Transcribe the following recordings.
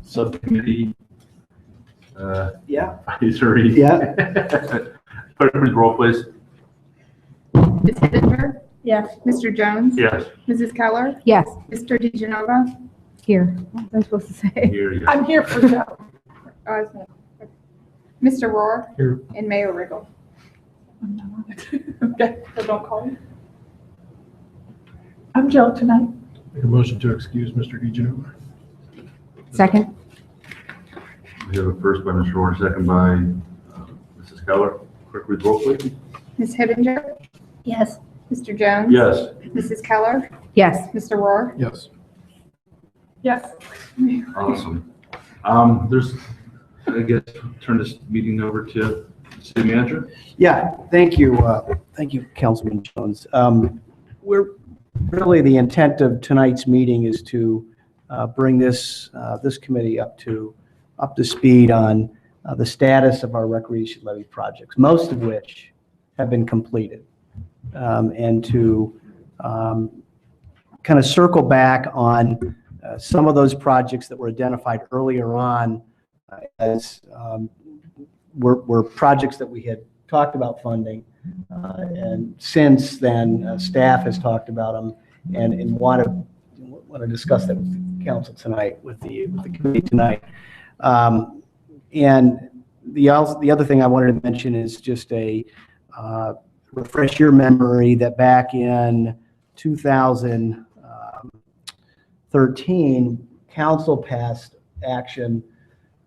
Subcommittee. Yeah. Advisory. Yeah. Clerk, please roll, please. Ms. Hittinger? Yes. Mr. Jones? Yes. Mrs. Keller? Yes. Mr. DeGenova? Here. What was I supposed to say? Here, yes. I'm here for Joe. Mr. Rohr? Here. And Mayor Riggle? I'm not on it. Okay, so don't call me. I'm Joe tonight. Make a motion to excuse Mr. DeGenova. Second. We have a first by Mr. Rohr, second by Mrs. Keller. Clerk, please roll, please. Ms. Hittinger? Yes. Mr. Jones? Yes. Mrs. Keller? Yes. Mr. Rohr? Yes. Yes. Awesome. There's, I guess, turn this meeting over to City Manager. Yeah, thank you. Thank you, Councilman Jones. We're really, the intent of tonight's meeting is to bring this committee up to speed on the status of our recreation levy projects, most of which have been completed, and to kind of circle back on some of those projects that were identified earlier on as were projects that we had talked about funding, and since then staff has talked about them and want to discuss that with the council tonight, with the committee tonight. And the other thing I wanted to mention is just a refresh your memory that back in 2013, council passed action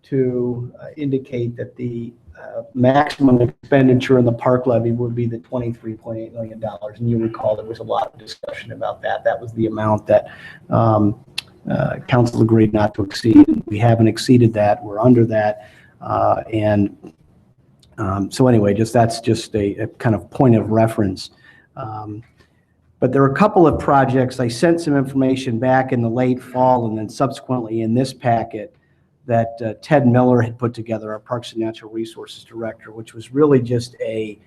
to indicate that the maximum expenditure in the park levy would be the $23.8 million. And you recall there was a lot of discussion about that. That was the amount that council agreed not to exceed. We haven't exceeded that. We're under that. So anyway, that's just a kind of point of reference. But there are a couple of projects. I sent some information back in the late fall and then subsequently in this packet that Ted Miller had put together, our Parks and Natural Resources Director, which was really just a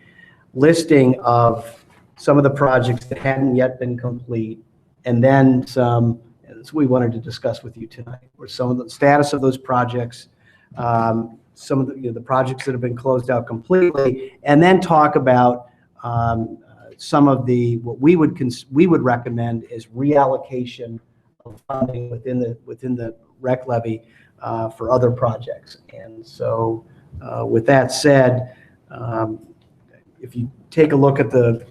listing of some of the projects that hadn't yet been complete, and then some that we wanted to discuss with you tonight, or some of the status of those projects, some of the projects that have been closed out completely, and then talk about some of what we would recommend is reallocation of funding within the rec levy for other projects. And so with that said, if you take a look at the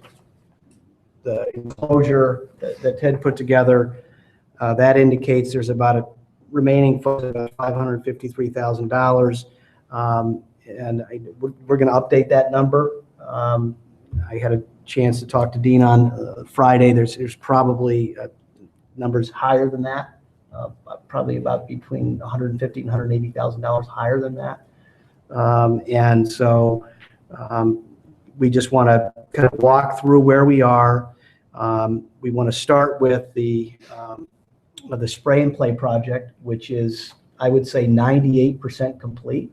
enclosure that Ted put together, that indicates there's about a remaining funds of about $553,000. And we're going to update that number. I had a chance to talk to Dean on Friday. There's probably numbers higher than that. Probably about between $150,000 and $180,000 higher than that. And so we just want to kind of walk through where we are. We want to start with the spray and play project, which is, I would say, 98% complete,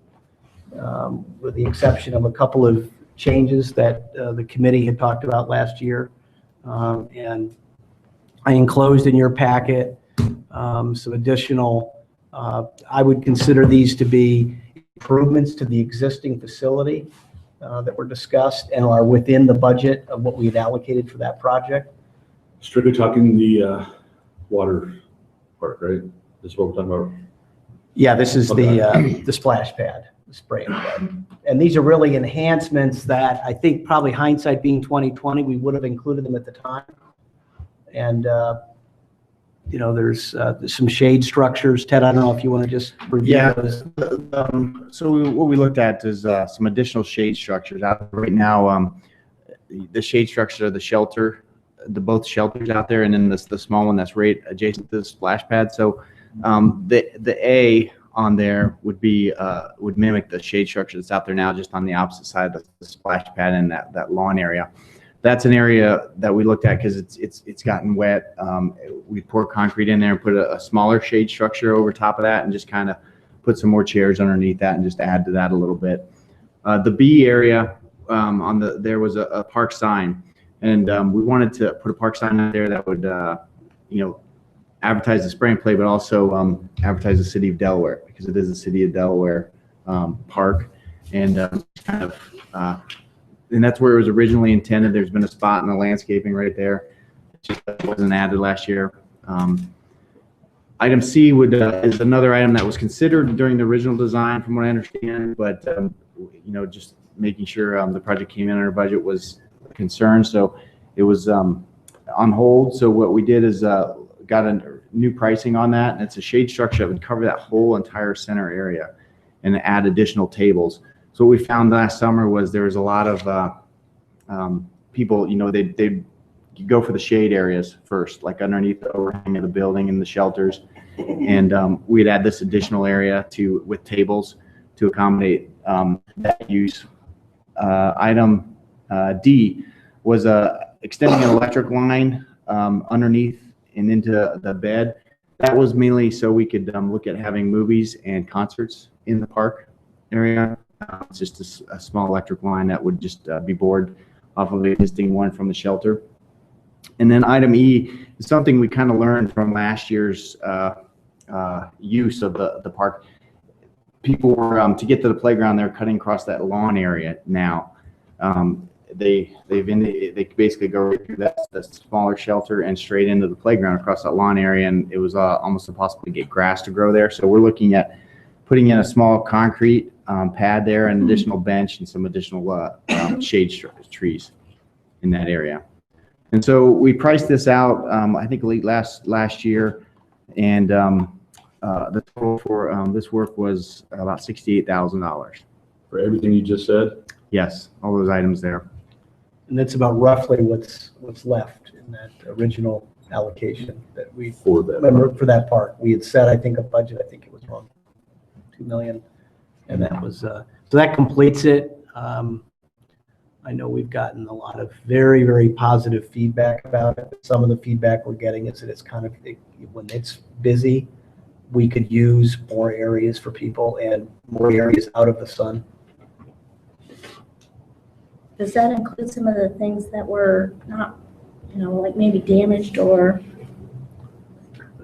with the exception of a couple of changes that the committee had talked about last year. And I enclosed in your packet some additional, I would consider these to be improvements to the existing facility that were discussed and are within the budget of what we had allocated for that project. Strictly talking the water park, right? This is what we're talking about. Yeah, this is the splash pad, the spray and play. And these are really enhancements that I think, probably hindsight being 2020, we would have included them at the time. And there's some shade structures. Ted, I don't know if you want to just review those. So what we looked at is some additional shade structures out right now. The shade structure of the shelter, both shelters out there, and then the small one that's right adjacent to the splash pad. So the A on there would mimic the shade structure that's out there now, just on the opposite side of the splash pad and that lawn area. That's an area that we looked at because it's gotten wet. We poured concrete in there and put a smaller shade structure over top of that, and just kind of put some more chairs underneath that and just add to that a little bit. The B area there was a park sign, and we wanted to put a park sign out there that would advertise the spray and play, but also advertise the city of Delaware, because it is a city of Delaware park, and kind of and that's where it was originally intended. There's been a spot in the landscaping right there. It just wasn't added last year. Item C is another item that was considered during the original design, from what I understand, but just making sure the project came in under budget was a concern, so it was on hold. So what we did is got a new pricing on that, and it's a shade structure that would cover that whole entire center area and add additional tables. So what we found last summer was there was a lot of people, they'd go for the shade areas first, like underneath the overhang of the building and the shelters, and we'd add this additional area with tables to accommodate that use. Item D was extending an electric line underneath and into the bed. That was mainly so we could look at having movies and concerts in the park area. It's just a small electric line that would just be bored off of the existing one from the shelter. And then item E is something we kind of learned from last year's use of the park. People were, to get to the playground, they're cutting across that lawn area now. They basically go right through that smaller shelter and straight into the playground across that lawn area, and it was almost impossible to get grass to grow there. So we're looking at putting in a small concrete pad there, an additional bench, and some additional shade trees in that area. And so we priced this out, I think late last year, and the total for this work was about $68,000. For everything you just said? Yes, all those items there. And that's about roughly what's left in that original allocation that we For that. remember for that park. We had set, I think, a budget, I think it was around $2 million. And that was, so that completes it. I know we've gotten a lot of very, very positive feedback about it. Some of the feedback we're getting is that it's kind of, when it's busy, we could use more areas for people and more areas out of the sun. Does that include some of the things that were not, like maybe damaged, or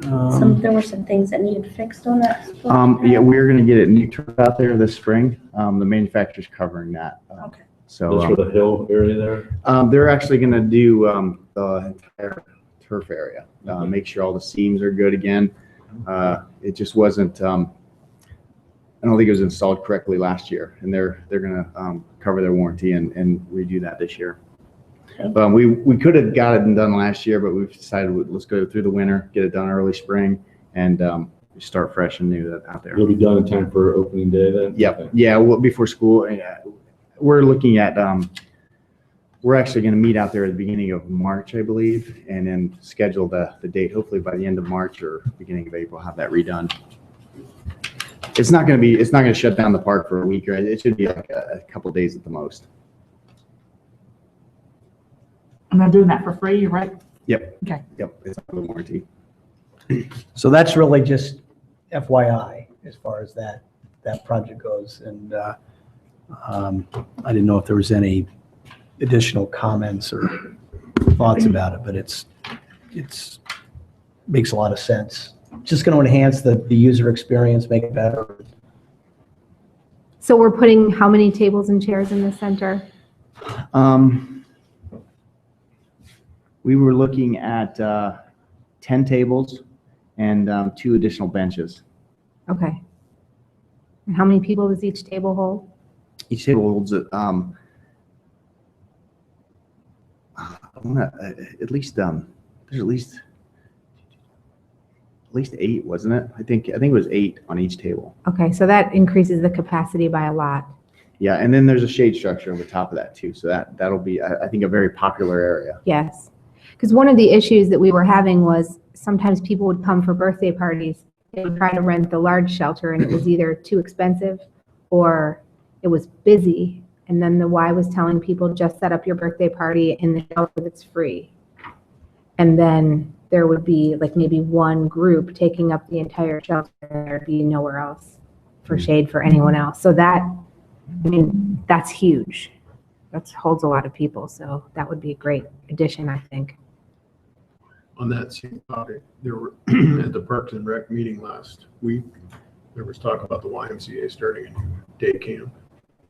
there were some things that needed fixed on that? Yeah, we're going to get a new turf out there this spring. The manufacturer's covering that. Okay. So Just for the hill area there? they're actually going to do the entire turf area, make sure all the seams are good again. It just wasn't. I don't think it was installed correctly last year, and they're going to cover their warranty and redo that this year. We could have got it done last year, but we've decided let's go through the winter, get it done early spring, and start fresh and new out there. It'll be done in time for opening day then? Yep. Okay. Yeah, well, before school. We're looking at, we're actually going to meet out there at the beginning of March, I believe, and then schedule the date. Hopefully by the end of March or beginning of April, have that redone. It's not going to shut down the park for a week, or it should be like a couple days at the most. And they're doing that for free, right? Yep. Okay. Yep. It's under the warranty. So that's really just FYI as far as that project goes. And I didn't know if there was any additional comments or thoughts about it, but it's makes a lot of sense. Just going to enhance the user experience, make it better. So we're putting how many tables and chairs in the center? We were looking at 10 tables and 2 additional benches. Okay. And how many people does each table hold? Each table holds at least there's at least 8, wasn't it? I think it was 8 on each table. Okay, so that increases the capacity by a lot. Yeah, and then there's a shade structure over top of that too. So that'll be, I think, a very popular area. Yes. Because one of the issues that we were having was sometimes people would come for birthday parties. They would try to rent the large shelter, and it was either too expensive or it was busy. And then the Y was telling people, just set up your birthday party in the shelter that's free. And then there would be like maybe one group taking up the entire shelter, and there'd be nowhere else for shade for anyone else. So that's huge. That holds a lot of people. So that would be a great addition, I think. On that same topic, there were, at the Parks and Rec meeting last week, there was talk about the YMCA starting a new day camp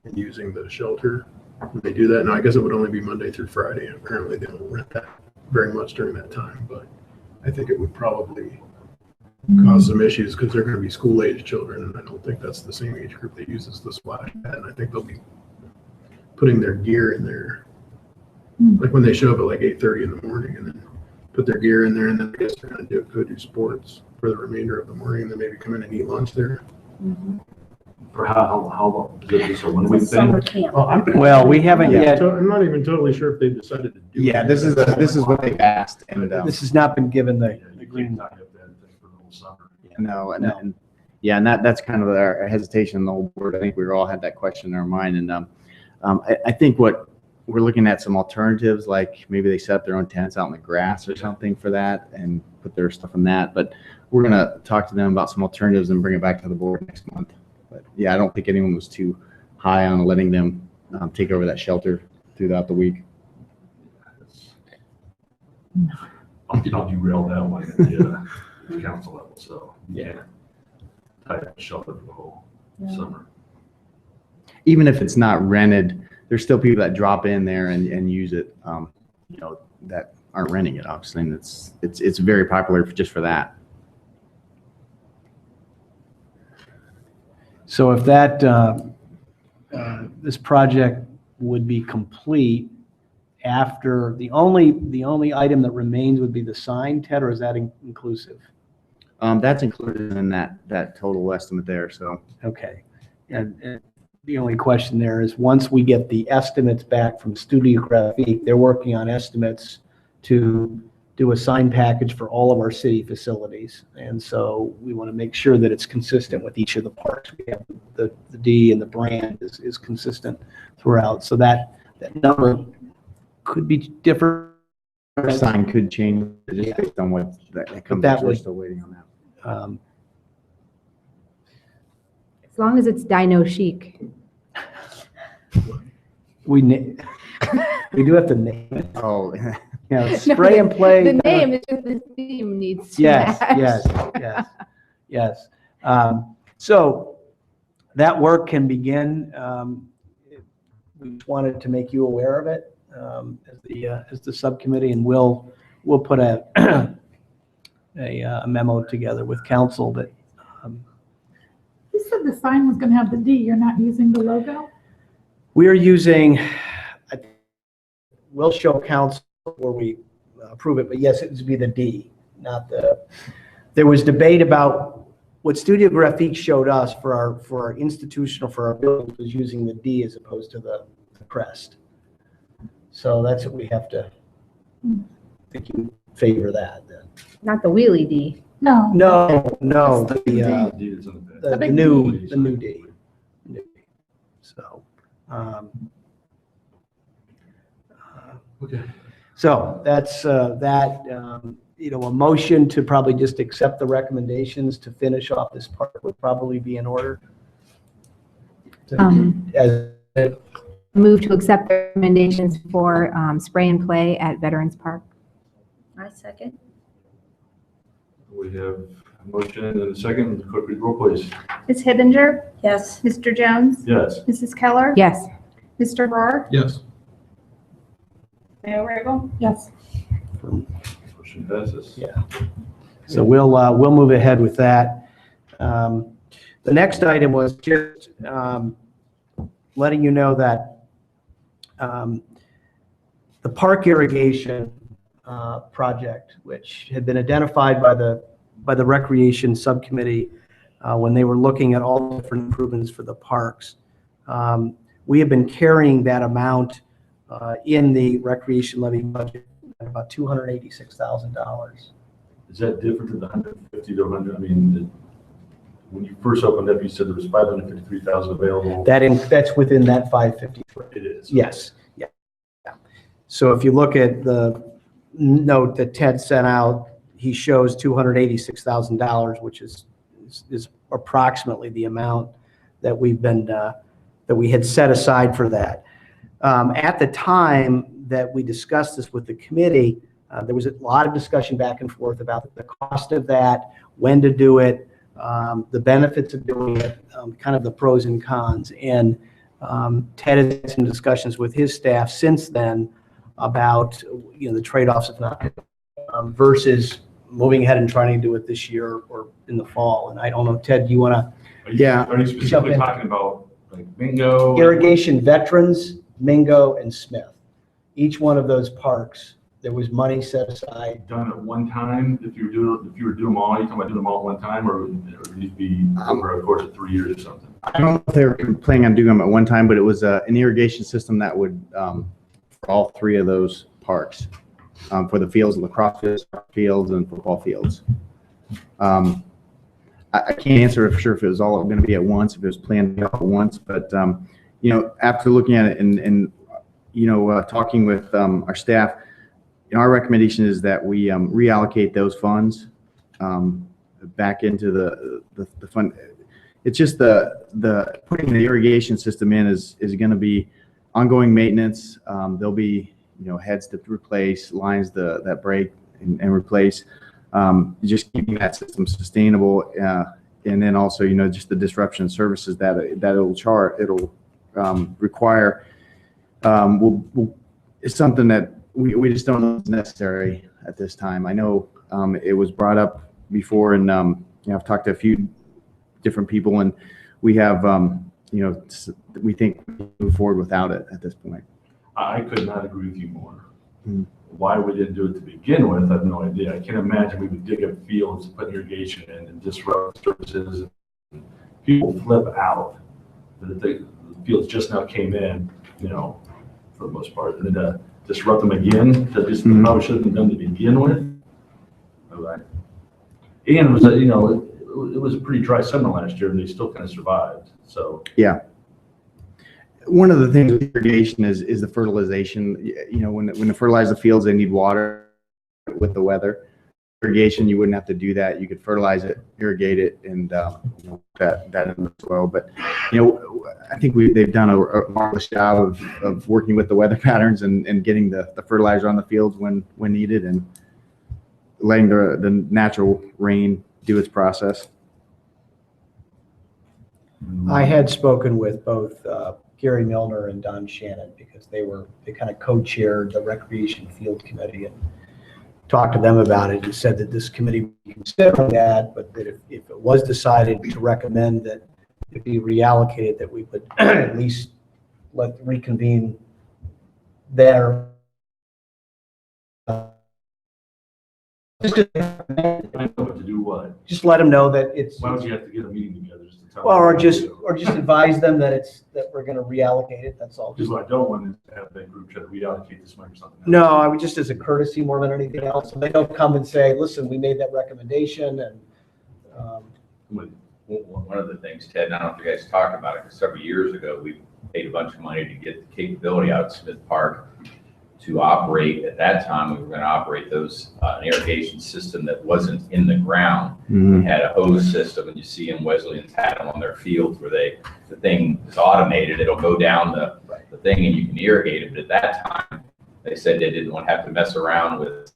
and using the shelter. Would they do that? Now, I guess it would only be Monday through Friday. Apparently, they don't rent that very much during that time, but I think it would probably cause some issues because they're going to be school-age children, and I don't think that's the same age group that uses the splash pad. And I think they'll be putting their gear in there, like when they show up at like 8:30 in the morning, and then put their gear in there, and then I guess they're going to go do sports for the remainder of the morning, and then maybe come in and eat lunch there. For how long? Is it just a 1 week It's a summer thing? camp. Well, we haven't yet, I'm not even totally sure if they decided to do. Yeah, it. this is what they've asked, and this has not been given the green. Not have that thing for the whole summer. no, No. and yeah, and that's kind of our hesitation in the whole board. I think we all had that question in our mind, and I think what we're looking at some alternatives, like maybe they set up their own tents out in the grass or something for that, and put their stuff in that. But we're gonna talk to them about some alternatives and bring it back to the board next month. But yeah, I don't think anyone was too high on letting them take over that shelter throughout the week. I'll derail that one at the council level, so, yeah. I have to shelter for the whole summer. Even if it's not rented, there's still people that drop in there and use it, that aren't renting it, obviously, and it's very popular just for that. So if that, this project would be complete after, the only item that remains would be the sign, Ted, or is that inclusive? That's included in that total estimate there, so. Okay. And the only question there is, once we get the estimates back from Studio Graphique, they're working on estimates to do a sign package for all of our city facilities. And so we want to make sure that it's consistent with each of the parks. We have the D and the brand is consistent throughout. So that number could be different. Our sign could change just based on what that comes that out. We're would- still waiting on that. As long as it's dino chic. We do have to name it. Oh, Spray and play. The name is just the theme needs to Yes, match. yes. So that work can begin. We just wanted to make you aware of it as the subcommittee, and we'll put a memo together with council that You said the sign was gonna have the D, you're not using the logo? we are using. We'll show council where we approve it, but yes, it would be the D, not the. There was debate about what Studio Graphique showed us for our institutional, for our buildings, was using the D as opposed to the crest. So that's what we have to. I think you favor that then. Not the wheelie D. No. No, the It's in the back. the big new D. the new D. So. Okay. So that's that, a motion to probably just accept the recommendations to finish off this part would probably be in order. As- Move to accept the recommendations for spray and play at Veterans Park. I second. We have a motion and a second. Clerk, read the roll, please. Ms. Hibbinger, Yes. Mr. Jones, Yes. Mrs. Keller, Yes. Mr. Rohr, Yes. Mayor Riggle. Yes. Motion passes. Yeah. So we'll move ahead with that. The next item was just letting you know that the park irrigation project, which had been identified by the Recreation Subcommittee when they were looking at all the different improvements for the parks. We have been carrying that amount in the recreation levy budget at about $286,000. Is that different than the 150 to 100? I mean, when you first opened up, you said there was 553,000 available. That's within that 553. It is. Yes, yeah. So if you look at the note that Ted sent out, he shows $286,000, which is approximately the amount that we had set aside for that. At the time that we discussed this with the committee, There was a lot of discussion back and forth about the cost of that, when to do it, the benefits of doing it, kind of the pros and cons. And Ted has had some discussions with his staff since then about, the trade-offs of not versus moving ahead and trying to do it this year or in the fall. And I don't know, Ted, do you want to? Are you Jump specifically in. talking about like bingo? Irrigation veterans, Mingo, and Smith. Each one of those parks, there was money set aside. Done at one time, if you were doing them all, you talking about doing them all at one time, or would it be over a course of 3 years or something? I don't know if they were planning on doing them at one time, but it was an irrigation system that would, for all three of those parks, for the fields, lacrosse fields, and football fields. I can't answer for sure if it was all going to be at once, if it was planned all at once, but, after looking at it and talking with our staff, our recommendation is that we reallocate those funds back into the fund. It's just the putting the irrigation system in is going to be ongoing maintenance. There'll be heads to replace, lines that break and replace. Just keeping that system sustainable, and then also just the disruption services that it'll require. It's something that we just don't know is necessary at this time. I know it was brought up before, and I've talked to a few different people, and we have we think we can move forward without it at this point. I could not agree with you more. Why we didn't do it to begin with, I have no idea. I can't imagine we would dig up fields, put irrigation in, and disrupt services. People flip out. The fields just now came in, for the most part, and then disrupt them again. That just probably should have been done to begin with. All right. And it was it was a pretty dry summer last year, and they still kind of survived. So yeah. One of the things with irrigation is the fertilization. When to fertilize the fields, they need water with the weather. Irrigation, you wouldn't have to do that. You could fertilize it, irrigate it, and that in the soil. But I think they've done a marvelous job of working with the weather patterns and getting the fertilizer on the fields when needed, and letting the natural rain do its process. I had spoken with both Gary Milner and Don Shannon because they kind of co-chaired the Recreation Field Committee, and talked to them about it and said that this committee would consider that, but that if it was decided to recommend that it be reallocated, that we would at least reconvene there. to do what? Just let them know that it's, Why don't you have to get a meeting together just to tell well, them or what to just do? advise them that we're going to reallocate it. That's all. Because what I don't want is to have that group try to reallocate this money or something else. No, I would just as a courtesy more than anything else. And they don't come and say, listen, we made that recommendation, and One of the things, Ted, and I don't know if you guys talked about it, because several years ago, we paid a bunch of money to get the capability out at Smith Park to operate. At that time, we were going to operate an irrigation system that wasn't in the ground. We had a hose system, and you see in Wesleyan's had them on their fields where the thing is automated. It'll go down the thing and you can irrigate it. But at that time, they said they didn't want to have to mess around with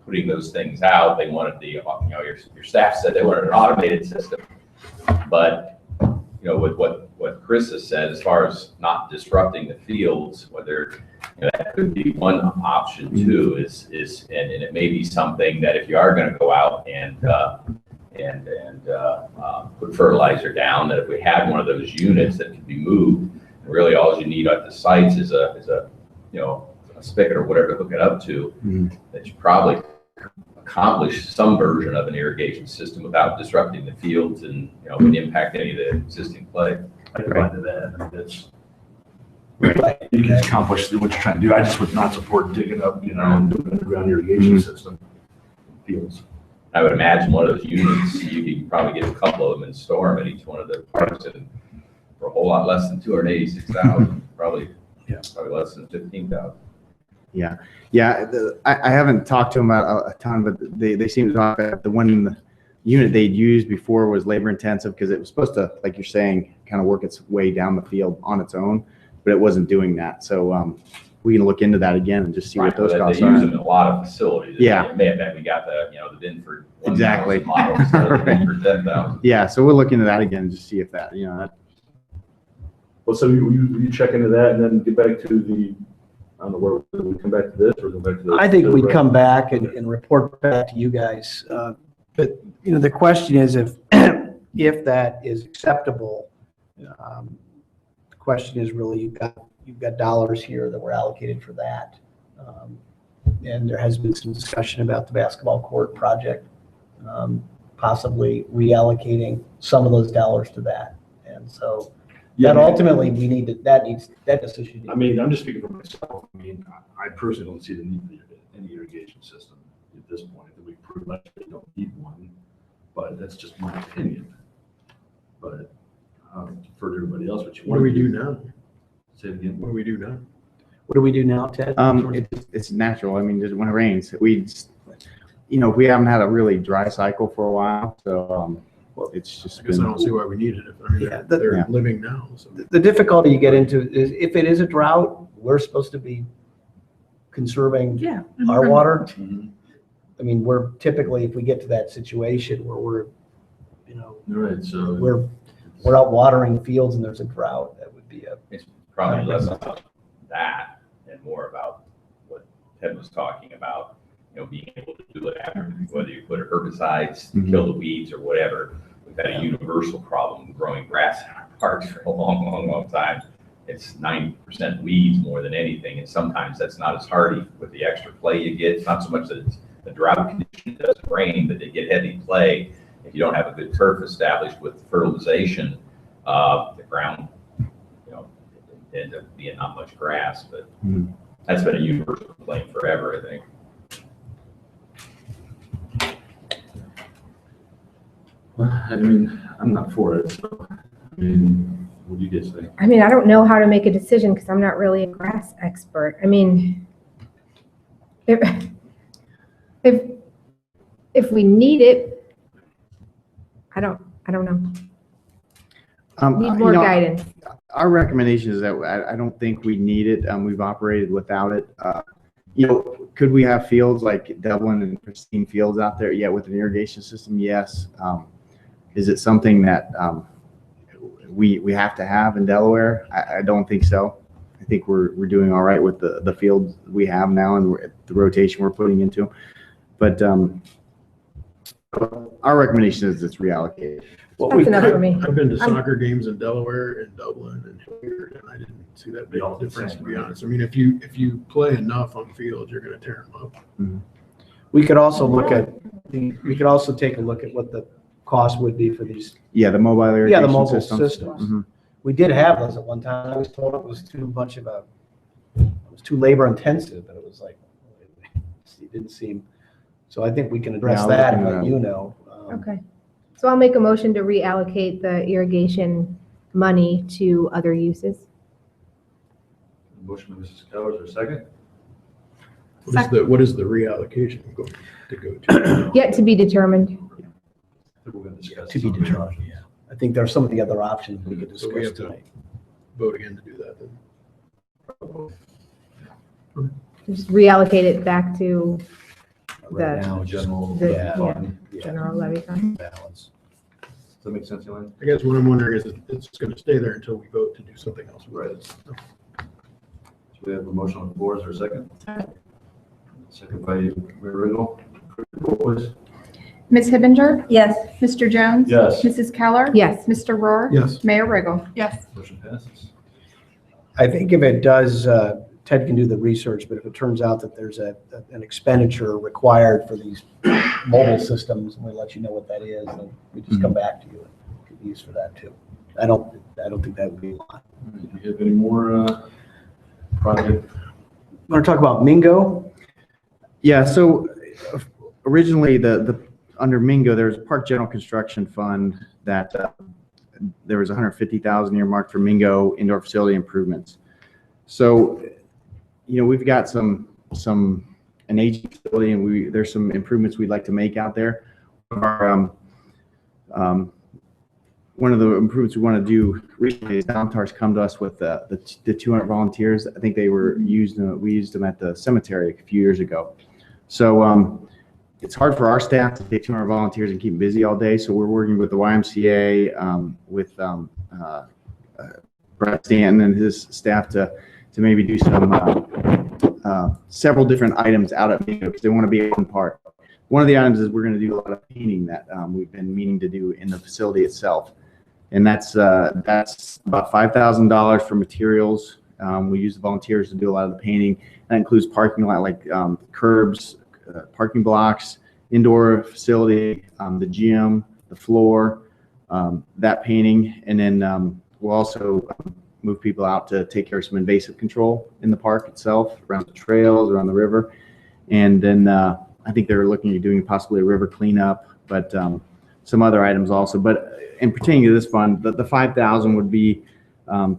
putting those things out. They wanted your staff said they wanted an automated system. But with what Chris has said, as far as not disrupting the fields, whether that could be one option too, is and it may be something that if you are going to go out and put fertilizer down, that if we had one of those units that could be moved, really all you need at the sites is a spigot or whatever to hook it up to, that you probably accomplish some version of an irrigation system without disrupting the fields and would impact any of the existing play. I can buy into that. I mean, that's you can accomplish what you're trying to do. I just would not support digging up, and doing an underground irrigation system fields. I would imagine one of those units, you could probably get a couple of them and store them at each one of the parks, and for a whole lot less than $286,000, probably less than $15,000. Yeah. I haven't talked to them about a ton, but they seem to talk about the one unit they'd used before was labor intensive because it was supposed to, like you're saying, kind of work its way down the field on its own, but it wasn't doing that. So we can look into that again and just see what Right, those but costs they use them are. in a lot of facilities. Yeah. It may have been, we got the Binford. 1000 Exactly. model instead of the Binford 10,000. Yeah, so we'll look into that again and just see if that, that Well, so you check into that and then get back to the, I don't know, where we come back to this or go back to the. I think we'd come back and report back to you guys. But, the question is if, if that is acceptable, the question is really, you've got dollars here that were allocated for that. And there has been some discussion about the basketball court project, possibly reallocating some of those dollars to that. And so that ultimately that decision. I mean, I'm just speaking for myself. I mean, I personally don't see the need for any irrigation system at this point. That we pretty much don't need one, but that's just my opinion. But for everybody else, what you What want do we do now? Say it again. What do we do now? What do we do now, Ted? it's natural. I mean, just when it rains, we we haven't had a really dry cycle for a while, so it's just I guess I been. don't see why we need it. I mean, Yeah, they're yeah. living now, so. The difficulty you get into is if it is a drought, we're supposed to be conserving Yeah. our water. Mhm. I mean, we're typically, if we get to that situation where we're, You're right. So we're out watering fields and there's a drought, that would be It's probably less about that and more about what Ted was talking about, being able to do it after, whether you put herbicides to kill the weeds or whatever. We've had a universal problem growing grass in our parks for a long, long, long time. It's 90% weeds more than anything, and sometimes that's not as hardy with the extra clay you get. It's not so much that it's a drought condition, it doesn't rain, but they get heavy clay. If you don't have a good turf established with fertilization, the ground, ends up being not much grass, but that's been a universal complaint forever, I think. Well, I mean, I'm not for it. So, I mean, what do you guys think? I mean, I don't know how to make a decision because I'm not really a grass expert. I mean, if we need it, I don't know. Need more guidance. Our recommendation is that I don't think we need it. We've operated without it. Could we have fields like Dublin and pristine fields out there? Yeah, with an irrigation system, yes. Is it something that we have to have in Delaware? I don't think so. I think we're doing all right with the fields we have now and the rotation we're putting into. But our recommendation is it's reallocated. That's enough for me. I've been to soccer games in Delaware and Dublin and Hilliard, and I didn't see that big all the difference, same, to be right? honest. I mean, if you play enough on field, you're going to tear them up. We could also we could also take a look at what the cost would be for these. Yeah, the mobile irrigation Yeah, the mobile systems. systems. We did have those at one time. I was told it was too labor intensive, but it was like, it didn't seem. So I think we can address Yeah, I'll that look and into let that. you know. Okay. So I'll make a motion to reallocate the irrigation money to other uses. Motion by Mrs. Keller, is there a second? What is the reallocation going to go to? Yet to be determined. I think we're going to discuss. To be some of the determined, options. yeah. I think there are some of the other options we could So we discuss have to tonight. vote again to do that then. Just reallocate it back to Right now, general. the Yeah. fund. general levy fund. Balance. Does that make sense, Elaine? I guess what I'm wondering is if it's going to stay there until we vote to do something else with it. So we have a motion on the floor, is there a second? Second by Mayor Riggle. Please. Ms. Hibbinger? Yes. Mr. Jones? Yes. Mrs. Keller? Yes. Mr. Rohr? Yes. Mayor Riggle? Yes. Motion passes. I think if it does, Ted can do the research, but if it turns out that there's an expenditure required for these mobile systems, we'll let you know what that is, and we just come back to you and could use for that too. I don't think that would be a lot. Do you have any more project? Want to talk about Mingo? Yeah, so originally the under Mingo, there was a Park General Construction Fund that there was 150,000 earmarked for Mingo indoor facility improvements. So, we've got an aging facility, and there's some improvements we'd like to make out there. Our one of the improvements we want to do recently is Downtar's come to us with the 200 volunteers. I think they were used. We used them at the cemetery a few years ago. So it's hard for our staff to take 200 volunteers and keep them busy all day. So we're working with the YMCA, with Brett Stanton and his staff to maybe do some several different items out at Mingo because they want to be one part. One of the items is we're going to do a lot of painting that we've been meaning to do in the facility itself. And that's about $5,000 for materials. We use the volunteers to do a lot of the painting. That includes parking lot, like curbs, parking blocks, indoor facility, the gym, the floor, that painting. And then we'll also move people out to take care of some invasive control in the park itself, around the trails, around the river. And then I think they're looking at doing possibly a river cleanup, but some other items also. But in pertaining to this fund, the $5,000 would be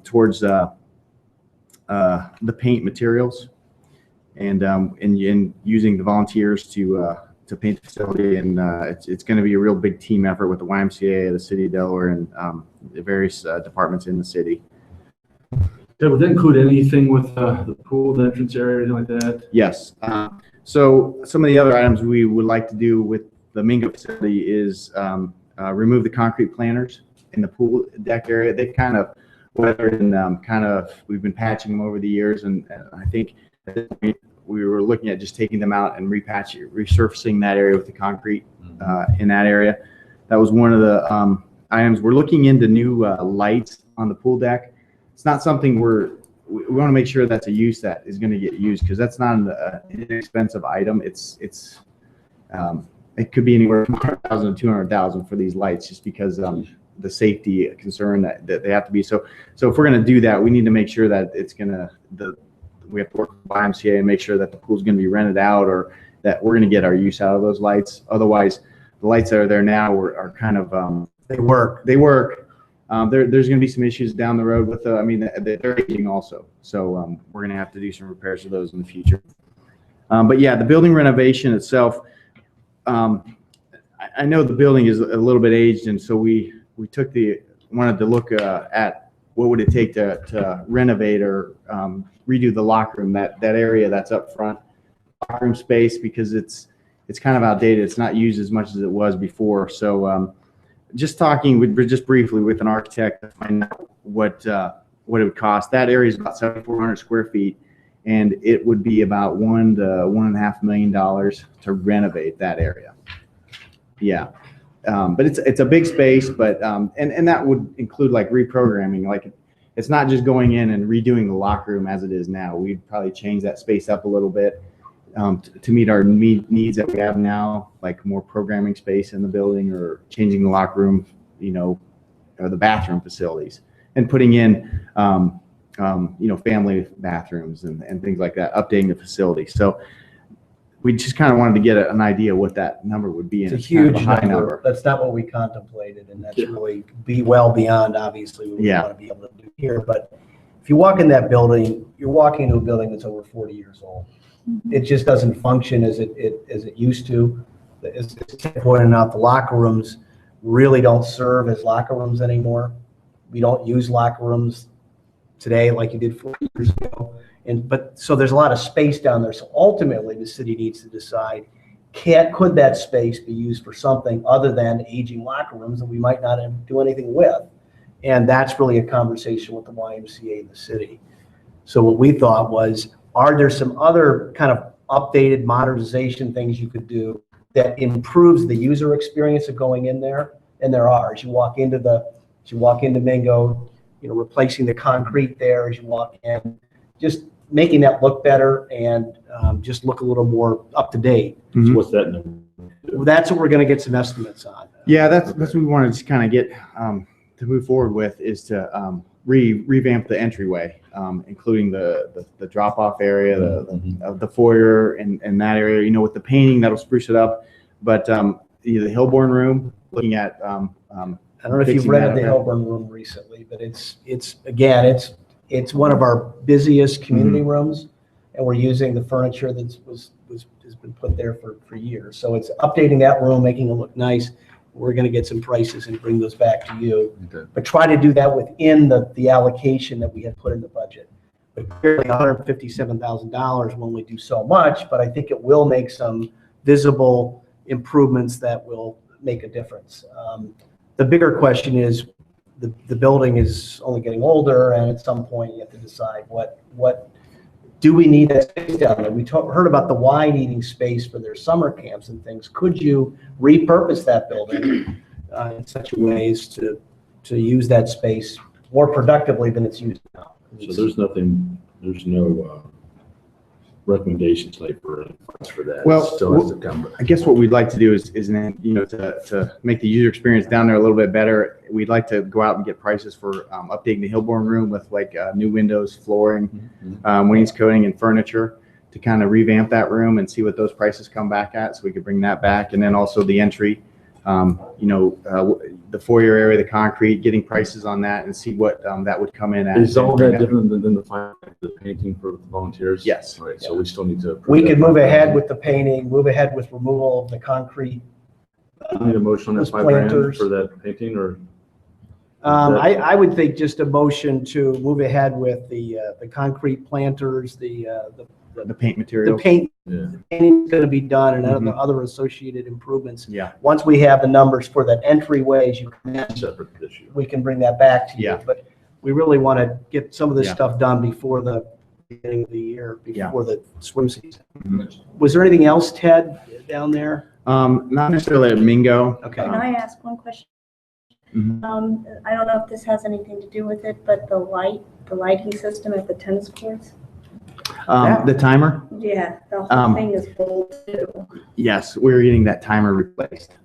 towards the paint materials and using the volunteers to paint the facility. And it's going to be a real big team effort with the YMCA, the City of Delaware, and the various departments in the city. That would include anything with the pool, the entrance area, anything like that? Yes. So some of the other items we would like to do with the Mingo facility is remove the concrete planters in the pool deck area. They've kind of weathered and we've been patching them over the years. And I think at this point we were looking at just taking them out and resurfacing that area with the concrete in that area. That was one of the items. We're looking into new lights on the pool deck. It's not something we want to make sure that's a use that is going to get used, because that's not an inexpensive item. It could be anywhere from $100,000 to $200,000 for these lights, just because the safety concern that they have to be. So if we're going to do that, we need to make sure that we have to work with YMCA and make sure that the pool's going to be rented out, or that we're going to get our use out of those lights. Otherwise, the lights that are there now are kind of they work. There's going to be some issues down the road with they're aging also. So we're going to have to do some repairs to those in the future. But yeah, the building renovation itself, I know the building is a little bit aged, and so we wanted to look at what would it take to renovate or redo the locker room, that area that's up front, locker room space, because it's kind of outdated. It's not used as much as it was before. So just talking just briefly with an architect to find out what it would cost. That area is about 7,400 square feet, and it would be about $1 to $1.5 million to renovate that area. Yeah, but it's a big space, but and that would include like reprogramming. Like, it's not just going in and redoing the locker room as it is now. We'd probably change that space up a little bit to meet our needs that we have now, like more programming space in the building, or changing the locker room, or the bathroom facilities, and putting in, family bathrooms and things like that, updating the facility. So we just kind of wanted to get an idea what that number would be. It's a huge number. That's not what we contemplated, and that's really well beyond, obviously, what we want to be able to do here. But if you walk in that building, you're walking into a building that's over 40 years old. It just doesn't function as it used to. As Ted pointed out, the locker rooms really don't serve as locker rooms anymore. We don't use locker rooms today like you did 40 years ago. So there's a lot of space down there. So ultimately, the city needs to decide, could that space be used for something other than aging locker rooms that we might not do anything with? And that's really a conversation with the YMCA and the city. So what we thought was, are there some other kind of updated modernization things you could do that improves the user experience of going in there? And there are. As you walk into Mingo, replacing the concrete there as you walk in, just making that look better and just look a little more up to date. So what's that number? That's what we're going to get some estimates on. Yeah, that's what we wanted to kind of get to move forward with, is to revamp the entryway, including the drop-off area, the foyer, and that area. With the painting that'll spruce it up. But the Hillborn room, looking at I don't know if you've rented the Hillborn room recently, but it's one of our busiest community rooms, and we're using the furniture has been put there for years. So it's updating that room, making it look nice. we're going to get some prices and bring those back to you. Okay. But try to do that within the allocation that we had put in the budget. But clearly $157,000 will only do so much, but I think it will make some visible improvements that will make a difference. The bigger question is the building is only getting older, and at some point you have to decide what do we need that space down there? We heard about the Y needing space for their summer camps and things. Could you repurpose that building in such a way as to use that space more productively than it's used now? So there's no recommendations like for that. Well, It still has to come. But I guess what we'd like to do is to make the user experience down there a little bit better, we'd like to go out and get prices for updating the Hillborn room with like new windows, flooring, wainscoting, and furniture to kind of revamp that room and see what those prices come back at, so we could bring that back. And then also the entry, the foyer area, the concrete, getting prices on that and see what that would come in at. Is all that different than the painting for the volunteers? Yes. All right, so we still need to. We could move ahead with the painting, move ahead with removal of the concrete. Need a motion on Those that $5,000 planters. for that painting, or? I would think just a motion to move ahead with the concrete planters, the paint material. paint. Yeah. The painting's going to be done and Mhm. other associated improvements. Yeah. Once we have the numbers for that entryways, you can, Separate issue. we can bring that back to you. Yeah. But we really want to get some of this Yeah. stuff done before the beginning of the year, Yeah. before the swim season. Mhm. Was there anything else, Ted, down there? Not necessarily at Mingo. Okay. Can I ask one question? Mhm. I don't know if this has anything to do with it, but the lighting system at the tennis courts? The timer. Yeah, the whole Um, thing is full too. Yes, we're getting that timer replaced.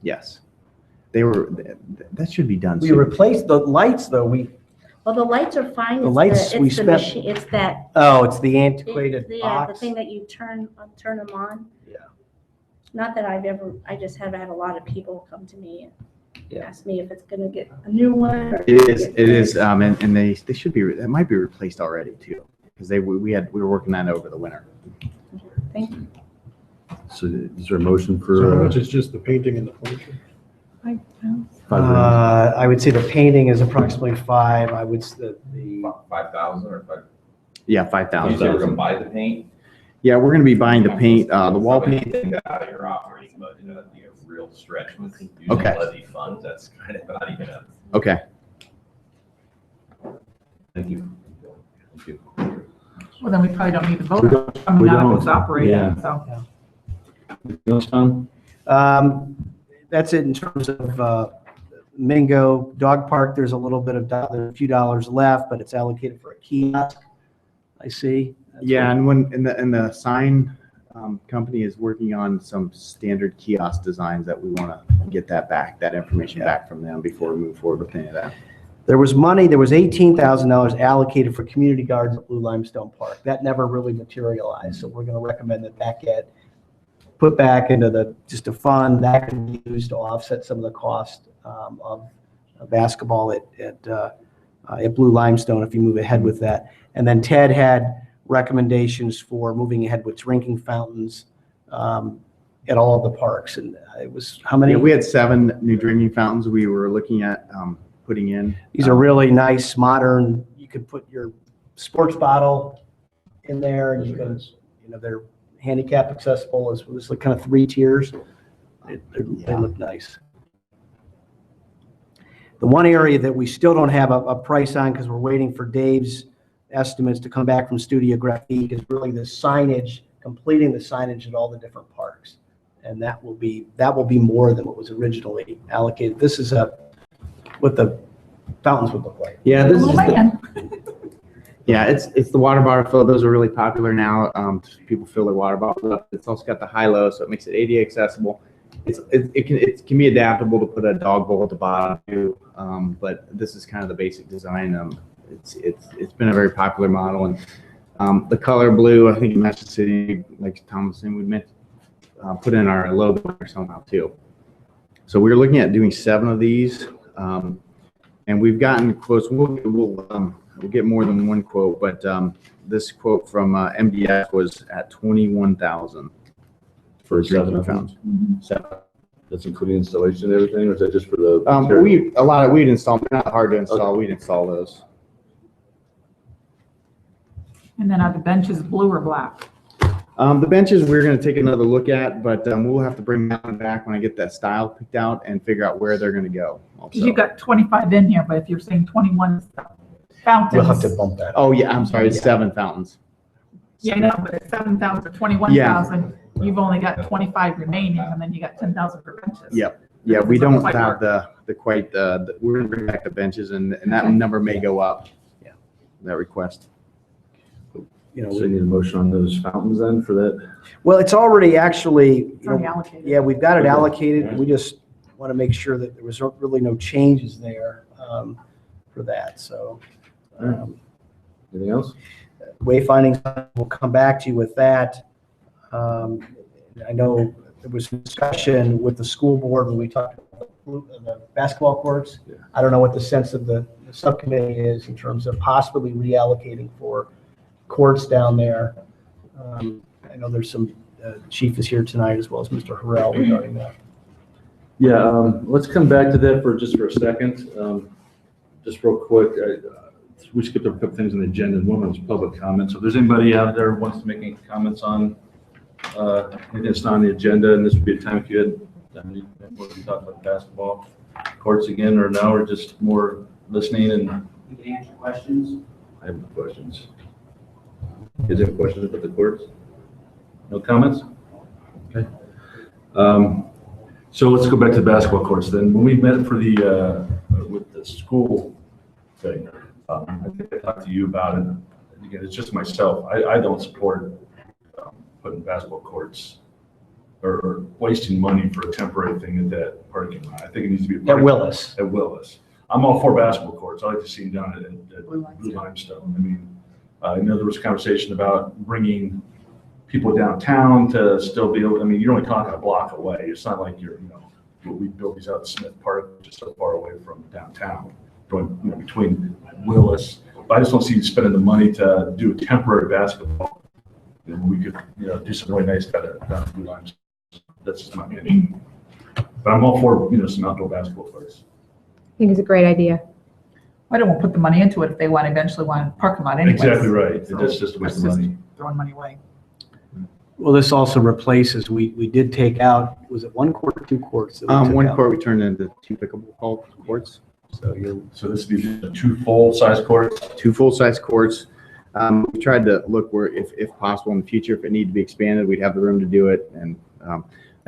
Yes. That should be done We soon. replaced the lights, though. Well, the lights are fine. The It's lights we it's the spent- machine, it's that, It's the antiquated yeah, the box. thing that you turn them on. Yeah. Not that I just have had a lot of people come to me and Yeah. ask me if it's gonna get a new one. Or It is, and they should be, that might be replaced already too, because we were working that over the winter. Thank you. So is there a motion So how for much is just the painting and the furniture? $5,000? I would say the painting is approximately 5. I would, the 5,000 or 5? Yeah, You 5,000. said we're gonna buy the paint? Yeah, we're gonna be buying the paint, the wall paint. Take that out of your operating budget, that'd be a real stretch with using Okay. levy funds, that's kind of not even a. Okay. Thank you. Thank you. Well, then we probably don't need to vote. We don't- I mean, we none of don't. it's operating, Yeah. so. Anything else, Tom? That's it in terms of Mingo Dog Park. There's a little bit of, there's a few dollars left, but it's allocated for a kiosk, I see. That's Yeah, what- and the sign company is working on some standard kiosk designs that we want to get that information back from them before we move forward with any of that. There was $18,000 allocated for community gardens at Blue Limestone Park. That never really materialized, so we're going to recommend that get put back into just a fund that can be used to offset some of the cost of basketball at Blue Limestone if you move ahead with that. And then Ted had recommendations for moving ahead with drinking fountains at all of the parks, and it was how many? Yeah, we had 7 new drinking fountains we were looking at putting in. These are really nice, modern. You could put your sports bottle in there, and you can, they're handicap accessible. It was like kind of 3 tiers. They look nice. The one area that we still don't have a price on because we're waiting for Dave's estimates to come back from Studio Graphique is really the signage, completing the signage at all the different parks. And that will be more than what was originally allocated. This is what the fountains would look like. Yeah, this Oh, is man. yeah, it's the water bottle fill. Those are really popular now. People fill their water bottles up. It's also got the high-low, so it makes it ADA accessible. It can be adaptable to put a dog bowl at the bottom too, but this is kind of the basic design. It's been a very popular model, and the color blue, I think in Manchester City, like Tom was saying, we meant put in our logo or somehow too. So we're looking at doing 7 of these, and we've gotten quotes. We'll get more than one quote, but this quote from MDF was at $21,000 for 7 drinking of them. fountains. 7. That's including installation and everything, or is that just for the? We'd install, they're not hard to install, we'd install those. And then are the benches blue or black? The benches, we're gonna take another look at, but, we'll have to bring that one back when I get that style picked out and figure out where they're gonna go. Because you got 25 in here, but if you're saying 21 fountains. We'll have to bump that. Oh, yeah, I'm sorry, it's 7 fountains. Yeah, I know, but it's 7,000 or 21,000, you've only got 25 remaining, and then you got 10,000 for benches. Yep. Yeah, we don't Quite have work. we're gonna bring back the benches and that number may go up. Yeah. That request. You know, So you need a motion on those fountains then for that? well, it's already actually, It's already allocated. yeah, we've got it allocated. We just want to make sure that there was really no changes there for that, so. Anything else? Wayfinding, we'll come back to you with that. I know there was discussion with the school board when we talked about the basketball courts. Yeah. I don't know what the sense of the subcommittee is in terms of possibly reallocating for courts down there. I know there's some, chief is here tonight as well as Mr. Harrell regarding that. Yeah, let's come back to that for a second. Just real quick, we skipped over a couple things on the agenda, and one was public comments. So if there's anybody out there who wants to make any comments on anything that's not on the agenda, and this would be a time if you had, what we talk about basketball courts again, or now, or just more listening and. You can answer questions. I have no questions. Is there questions about the courts? No comments? Okay. So let's go back to the basketball courts then. When we met for the, with the school thing, I think I talked to you about it. Again, it's just myself. I don't support putting basketball courts or wasting money for a temporary thing at that parking lot. I think it needs to be. At Willis. At Willis. I'm all for basketball courts. I like to see them done at Blue Limestone. I mean, I know there was conversation about bringing people downtown to still be able, I mean, you're only talking a block away. It's not like you're, we built these out at Smith Park, just so far away from downtown, between Willis. But I just don't see you spending the money to do a temporary basketball. We could, do something really nice down at Blue Limestone. That's just my opinion. But I'm all for, some outdoor basketball courts. I think it's a great idea. I don't want to put the money into it if they eventually want a parking lot anyways. Exactly right. So It's just a waste of that's money. Throwing money away. Well, this also replaces, we did take out, was it one court or two courts? that we took One out? court we turned into 2 pickleball courts. So this would be 2 full-size courts? 2 full-size courts. We tried to look where, if possible in the future, if it needed to be expanded, we'd have the room to do it. And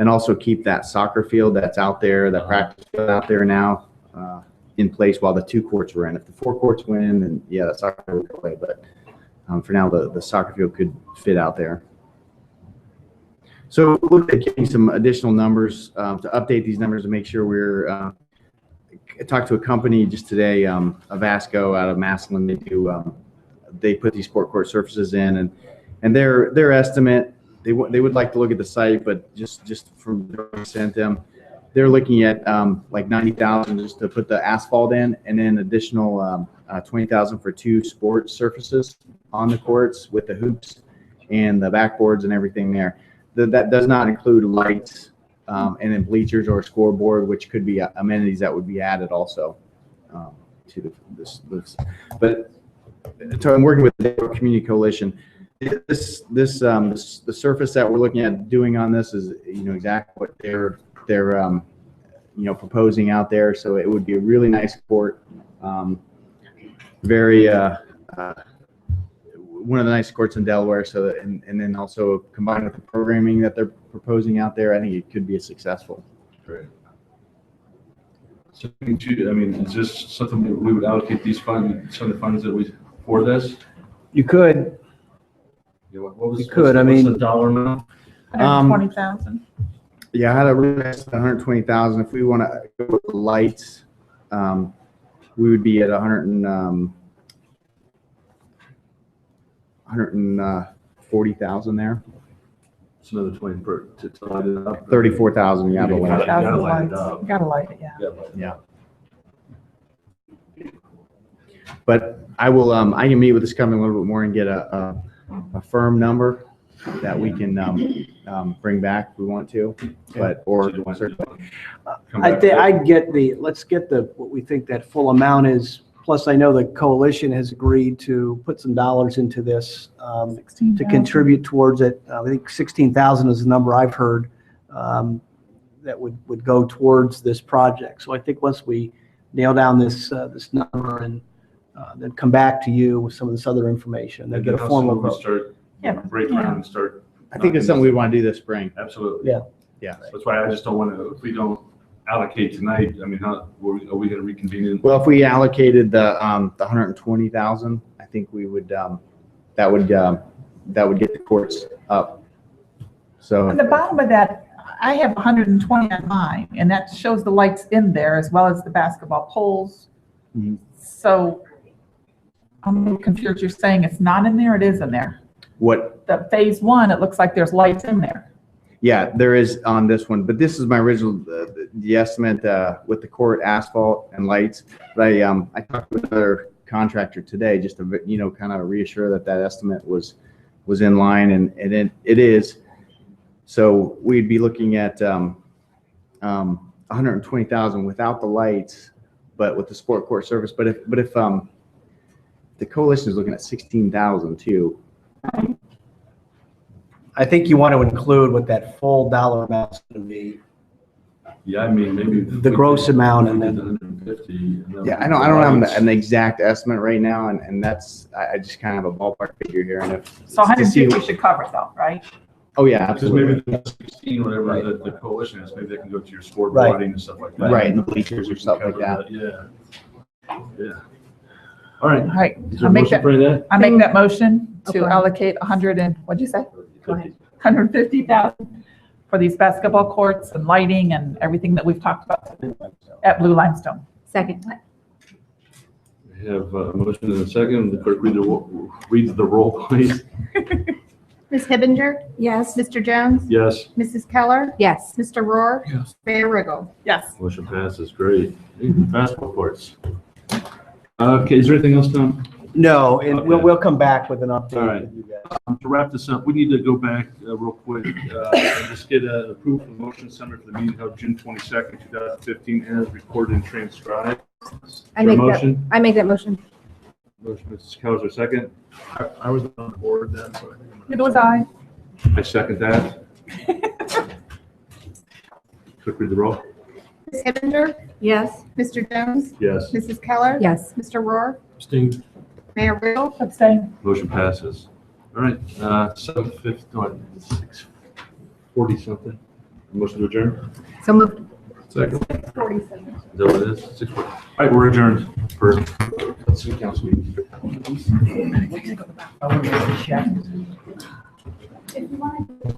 also keep that soccer field that's out there, that practice field out there now in place while the 2 courts were in. If the 4 courts went in, then yeah, the soccer field would go away. But for now, the soccer field could fit out there. So look at getting some additional numbers to update these numbers to make sure we're. I talked to a company just today, Avasco out of Massillon. They put these sport court surfaces in, and their estimate, they would like to look at the site, but just from what I sent them, they're looking at like $90,000 just to put the asphalt in, and then additional $20,000 for 2 sport surfaces on the courts with the hoops and the backboards and everything there. That does not include lights and then bleachers or scoreboard, which could be amenities that would be added also to this. But so I'm working with the Community Coalition. The surface that we're looking at doing on this is exactly what they're proposing out there. So it would be a really nice court, very one of the nice courts in Delaware. So and then also combined with the programming that they're proposing out there, I think it could be a successful. Great. So, is this something that we would allocate these funds, some of the funds that we for this? You could, What was, you could, what's the dollar amount? 120,000. Yeah, I had a really nice 120,000. If we want to go with the lights, we would be at 140,000 there. It's another 20 per to light it up. 34,000. Yeah, the You lights. gotta light it up. Gotta light it, yeah. Yeah. But I will. I can meet with this company a little bit more and get a firm number that we can bring back if we want to, but, or certainly. Come I back think, to- I'd get let's get what we think that full amount is. Plus, I know the coalition has agreed to put some dollars into this to 16,000. contribute towards it. I think 16,000 is the number I've heard that would go towards this project. So I think once we nail down this number and then come back to you with some of this other information, then And get then a how formal soon we vote. start, Yeah. break ground and start. I think it's something we want to do this spring. Absolutely. Yeah. Yeah. That's why I just don't want to, if we don't allocate tonight, I mean, how, are we going to reconvene in? Well, if we allocated the 120,000, I think we would, that would get the courts up. So. At the bottom of that, I have 120 on mine, and that shows the lights in there as well as the basketball poles. Mhm. So I'm a little confused. You're saying it's not in there? It is in there. What, The phase one, it looks like there's lights in there. yeah, there is on this one, but this is my original, the estimate with the court asphalt and lights. But I talked with another contractor today just to, kind of reassure that estimate was in line, and it is. So we'd be looking at 120,000 without the lights, but with the sport court service. But if the coalition is looking at 16,000 too. I think you want to include what that full dollar amount is going to be. Yeah, I mean, maybe. The gross amount and then- 150. and then Yeah, I don't have an exact estimate right now, and that's, I just kind of have a ballpark figure here, and if. So to see- 150 should cover it though, right? Oh, yeah, Because absolutely. maybe the 16, whatever Right. the coalition is, maybe they can go to your sport Right. boarding and stuff like that. Right, and the bleachers or stuff like Cover that. Yeah. Yeah. All right. All right, Is there I a make motion that, for that? I make that motion to Okay. allocate 100 and, what'd you say? Go ahead. 150,000 for these basketball courts and lighting and everything that we've talked about at Blue Limestone. Second. We have a motion and a second. The clerk reads the roll, please. Ms. Hibbinger, Yes. Mr. Jones, Yes. Mrs. Keller, Yes. Mr. Rohr, Yes. Mayor Riggle. Yes. Motion passes. Great. Basketball courts. Okay, is there anything else, Tom? No, and Okay. we'll come back with an update. All right. with you guys. To wrap this up, we need to go back real quick and just get a approval of the motion summary for the meeting held June 22nd, 2015, as recorded and transcribed. I Is there a make that, motion? I make that motion. Motion, Mrs. Keller, second. I was on the board then, so I think I'm gonna. It was I. I second that. Clerk, read the roll. Ms. Hibbinger, Yes. Mr. Jones, Yes. Mrs. Keller, Yes. Mr. Rohr, Steve. Mayor Riggle. Abstain. Motion passes. All right, 6:40 something. Motion to adjourn? So moved. Second. 47. Is that what it is? 6:40. All right, we're adjourned for city council meeting. If you want to